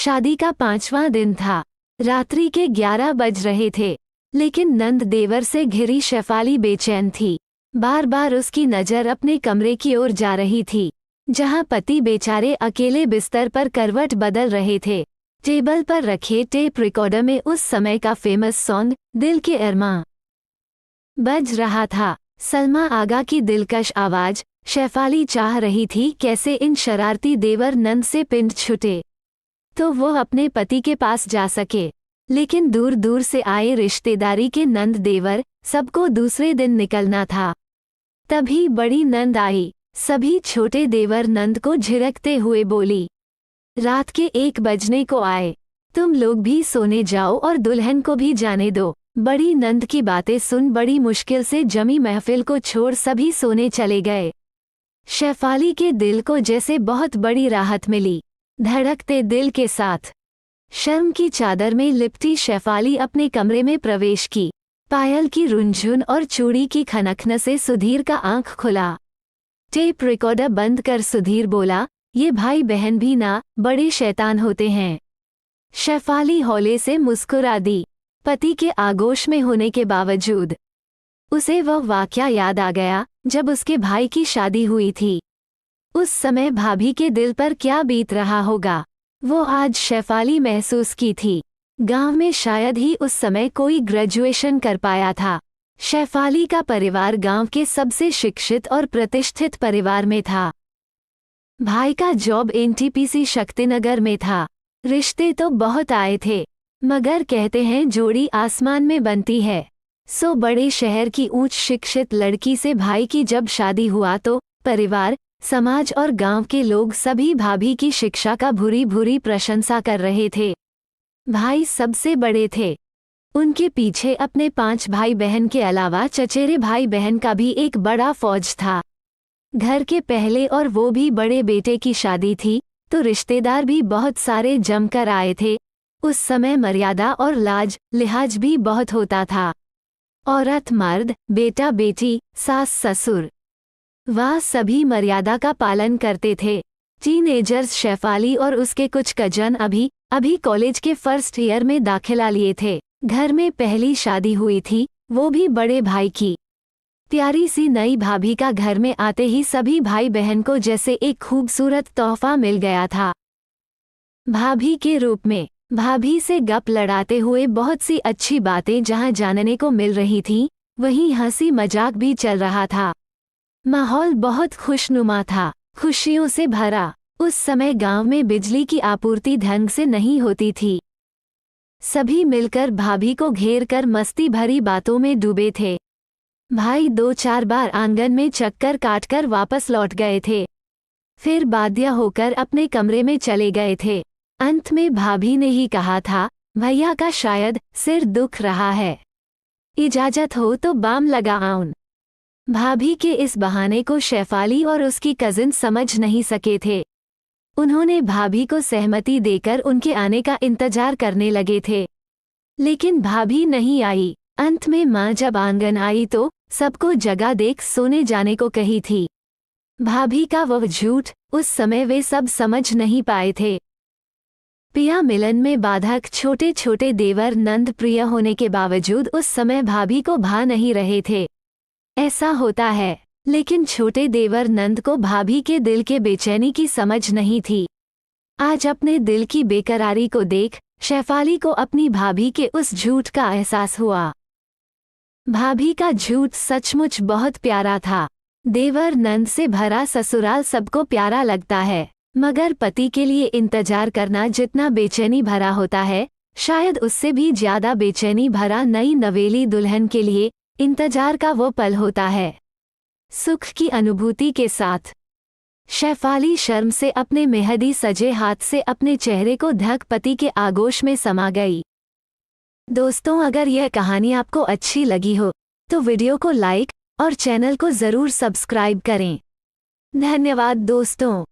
शादी का 5वां दिन था। रात्रि के 11 बज रहे थे, लेकिन नंद देवर से घिरी शेफाली बेचैन थी। बार बार उसकी नज़र अपने कमरे की ओर जा रही थी, जहां पति बेचारे अकेले बिस्तर पर करवट बदल रहे थे। टेबल पर रखे टेप रिकॉर्डर में उस समय का फेमस सॉन्ग दिल के अरमां बज रहा था। सलमा आगा की दिलकश आवाज। शेफाली चाह रही थी कैसे इन शरारती देवर नंद से पिंड छूटे तो वो अपने पति के पास जा सके, लेकिन दूर दूर से आए रिश्तेदारी के नंद देवर सबको दूसरे दिन निकलना था। तभी बड़ी नंद आई। सभी छोटे देवर नंद को झिड़कते हुए बोली, रात के 1 बजने को आए, तुम लोग भी सोने जाओ और दुल्हन को भी जाने दो। बड़ी नंद की बातें सुन बड़ी मुश्किल से जमी महफिल को छोड़ सभी सोने चले गए। शेफाली के दिल को जैसे बहुत बड़ी राहत मिली। धड़कते दिल के साथ शर्म की चादर में लिपटी शेफाली अपने कमरे में प्रवेश की। पायल की रुंझुन और चूड़ी की खनखन से सुधीर का आंख खुला। टेप रिकॉर्डर बंद कर सुधीर बोला, ये भाई बहन भी ना बड़े शैतान होते हैं। शेफाली हौले से मुस्कुरा दी। पति के आगोश में होने के बावजूद उसे वह वाकया याद आ गया जब उसके भाई की शादी हुई थी। उस समय भाभी के दिल पर क्या बीत रहा होगा, वो आज शेफाली महसूस की थी। गांव में शायद ही उस समय कोई ग्रेजुएशन कर पाया था। शेफाली का परिवार गांव के सबसे शिक्षित और प्रतिष्ठित परिवार में था। भाई का जॉब एनटीपीसी शक्तिनगर में था। रिश्ते तो बहुत आए थे, मगर कहते हैं जोड़ी आसमान में बनती है। सो बड़े शहर की उच्च शिक्षित लड़की से भाई की जब शादी हुआ तो परिवार, समाज और गांव के लोग सभी भाभी की शिक्षा का भूरी भूरी प्रशंसा कर रहे थे। भाई सबसे बड़े थे। उनके पीछे अपने 5 भाई बहन के अलावा चचेरे भाई बहन का भी एक बड़ा फौज था। घर के पहले और वो भी बड़े बेटे की शादी थी तो रिश्तेदार भी बहुत सारे जमकर आए थे। उस समय मर्यादा और लाज लिहाज भी बहुत होता था। औरत मर्द, बेटा बेटी, सास ससुर, वह सभी मर्यादा का पालन करते थे। टीनेजर्स शेफाली और उसके कुछ कजन अभी कॉलेज के फर्स्ट ईयर में दाखिला लिए थे। घर में पहली शादी हुई थी, वो भी बड़े भाई की। प्यारी सी नई भाभी का घर में आते ही सभी भाई बहन को जैसे एक खूबसूरत तोहफा मिल गया था। भाभी के रूप में भाभी से गप लड़ाते हुए बहुत सी अच्छी बातें जहां जानने को मिल रही थीं, वहीं हंसी मजाक भी चल रहा था। माहौल बहुत खुशनुमा था, खुशियों से भरा। उस समय गांव में बिजली की आपूर्ति ढंग से नहीं होती थी। सभी मिलकर भाभी को घेर कर मस्ती भरी बातों में डूबे थे। भाई 2-4 बार आंगन में चक्कर काटकर वापस लौट गए थे, फिर बाध्य होकर अपने कमरे में चले गए थे। अंत में भाभी ने ही कहा था, भैया का शायद सिर दुख रहा है, इजाजत हो तो बाम लगा आऊं। भाभी के इस बहाने को शेफाली और उसकी कजिन समझ नहीं सके थे। उन्होंने भाभी को सहमति देकर उनके आने का इंतजार करने लगे थे, लेकिन भाभी नहीं आई। अंत में माँ जब आंगन आई तो सबको जगह देख सोने जाने को कही थी। भाभी का वह झूठ उस समय वे सब समझ नहीं पाए थे। पिया मिलन में बाधक छोटे छोटे देवर नंद प्रिय होने के बावजूद उस समय भाभी को भा नहीं रहे थे। ऐसा होता है, लेकिन छोटे देवर नंद को भाभी के दिल के बेचैनी की समझ नहीं थी। आज अपने दिल की बेकरारी को देख शेफाली को अपनी भाभी के उस झूठ का एहसास हुआ। भाभी का झूठ सचमुच बहुत प्यारा था। देवर नंद से भरा ससुराल सबको प्यारा लगता है, मगर पति के लिए इंतजार करना जितना बेचैनी भरा होता है, शायद उससे भी ज्यादा बेचैनी भरा नई नवेली दुल्हन के लिए इंतजार का वो पल होता है। सुख की अनुभूति के साथ शेफाली शर्म से अपने मेहंदी सजे हाथ से अपने चेहरे को ढक पति के आगोश में समा गई। दोस्तों, अगर यह कहानी आपको अच्छी लगी हो तो वीडियो को लाइक और चैनल को ज़रूर सब्सक्राइब करें। धन्यवाद दोस्तों।